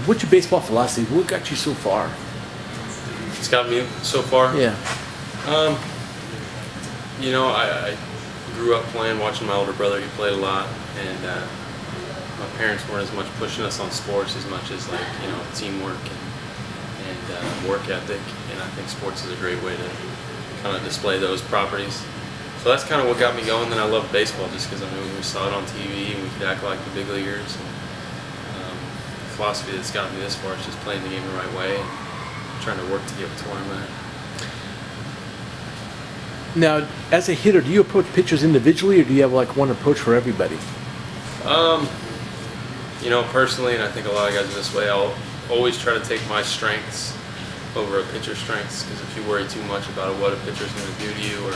What's your baseball philosophy? What got you so far? It's got me so far. Yeah. Um, I grew up watching my older brother. He played a lot, and my parents weren't as much pushing us on sports as much as teamwork and work ethic. And I think sports is a great way to kind of display those properties. So that's kind of what got me going. Then I loved baseball just because we saw it on TV and we could act like the big leaguers. And, the philosophy that's got me this far is just playing the game the right way and trying to work to get to where I'm at. Now, as a hitter, do you approach pitchers individually, or do you have like one approach for everybody? Personally, and I think a lot of guys are this way, I'll always try to take my strengths over a pitcher's strengths, because if you worry too much about what a pitcher's going to do to you or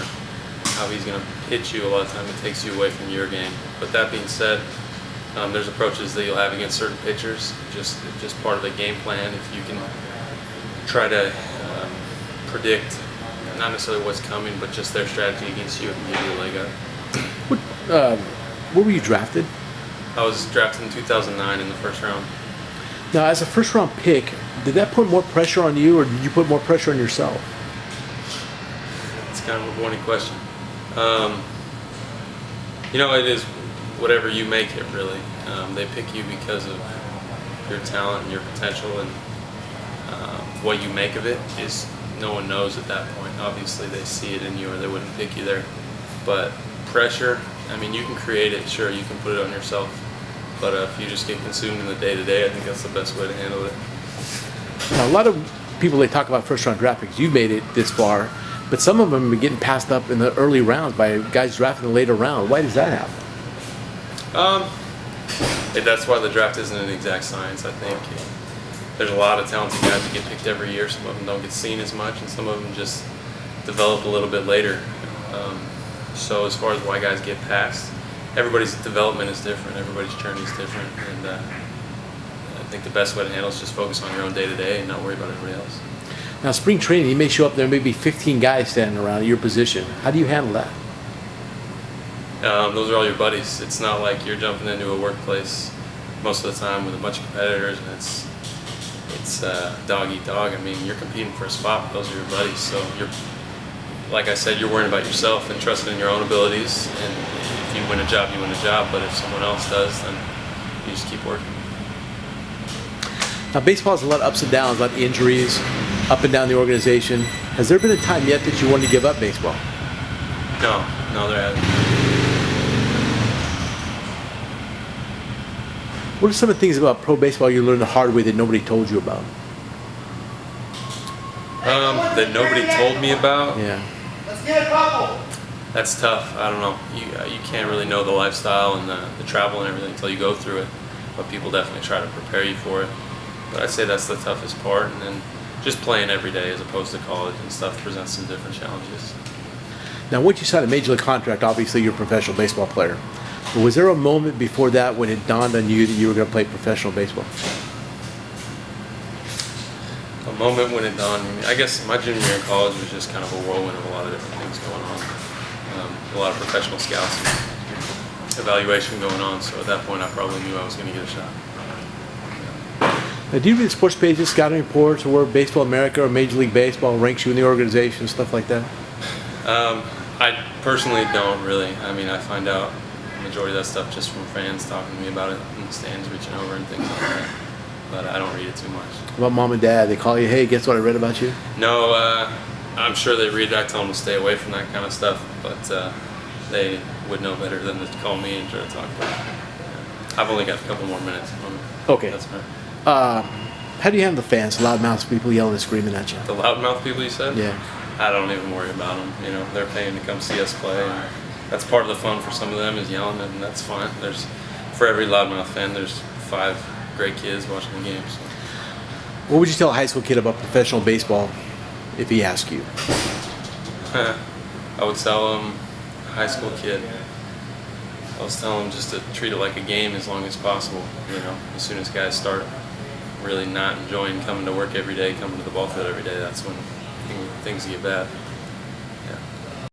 how he's going to pitch you, a lot of time it takes you away from your game. But that being said, there's approaches that you'll have against certain pitchers, just part of the game plan. If you can try to predict not necessarily what's coming, but just their strategy against you, it can give you a leg up. Where were you drafted? I was drafted in 2009 in the first round. Now, as a first-round pick, did that put more pressure on you, or did you put more pressure on yourself? It's kind of a boring question. It is whatever you make it, really. They pick you because of your talent and your potential, and what you make of it is no one knows at that point. Obviously, they see it in you, or they wouldn't pick you there. But pressure, you can create it, sure, you can put it on yourself. But if you just get consumed in the day-to-day, I think that's the best way to handle it. Now, a lot of people, they talk about first-round draft picks. You've made it this far, but some of them are getting passed up in the early rounds by guys drafted in the later round. Why does that happen? That's why the draft isn't an exact science, I think. There's a lot of talented guys that get picked every year. Some of them don't get seen as much, and some of them just develop a little bit later. So as far as why guys get passed, everybody's development is different, everybody's journey is different, and I think the best way to handle it is just focus on your own day-to-day and not worry about everybody else. Now, spring training, you may show up there, maybe 15 guys standing around at your position. How do you handle that? Those are all your buddies. It's not like you're jumping into a workplace most of the time with a bunch of competitors, and it's dog eat dog. You're competing for a spot, but those are your buddies. So like I said, you're worrying about yourself and trusting in your own abilities. And if you win a job, you win a job. But if someone else does, then you just keep working. Now, baseball has a lot of ups and downs, a lot of injuries, up and down the organization. Has there been a time yet that you wanted to give up baseball? No, there hasn't. What are some of the things about pro baseball you learned the hard way that nobody told you about? That nobody told me about? Yeah. Let's get a couple. That's tough. I don't know. You can't really know the lifestyle and the travel and everything until you go through it. But people definitely try to prepare you for it. But I'd say that's the toughest part. And then just playing every day as opposed to college and stuff presents some different challenges. Now, once you signed a major league contract, obviously you're a professional baseball player. But was there a moment before that when it dawned on you that you were going to play professional baseball? A moment when it dawned on me. I guess my junior year in college was just kind of a whirlwind of a lot of different things going on. A lot of professional scouts and evaluation going on. So at that point, I probably knew I was going to get a shot. Now, do you read sports pages, scouting reports, or where Baseball America or Major League Baseball ranks you in the organization, stuff like that? I personally don't really. I find out the majority of that stuff just from fans talking to me about it in the stands, reaching over and things like that. But I don't read it too much. What about mom and dad? They call you, hey, guess what I read about you? No, I'm sure they read it. I tell them to stay away from that kind of stuff, but they would know better than to call me and try to talk about it. I've only got a couple more minutes. Okay. That's fine. How do you handle the fans, loudmouth people yelling and screaming at you? The loudmouth people you said? Yeah. I don't even worry about them. They're paying to come see us play. And that's part of the fun for some of them is yelling, and that's fine. For every loudmouth fan, there's 5 great kids watching the game. So. What would you tell a high school kid about professional baseball if he asked you? I would tell him, high school kid, I was telling him just to treat it like a game as long as possible. As soon as guys start really not enjoying coming to work every day, coming to the ball field every day, that's when things get bad.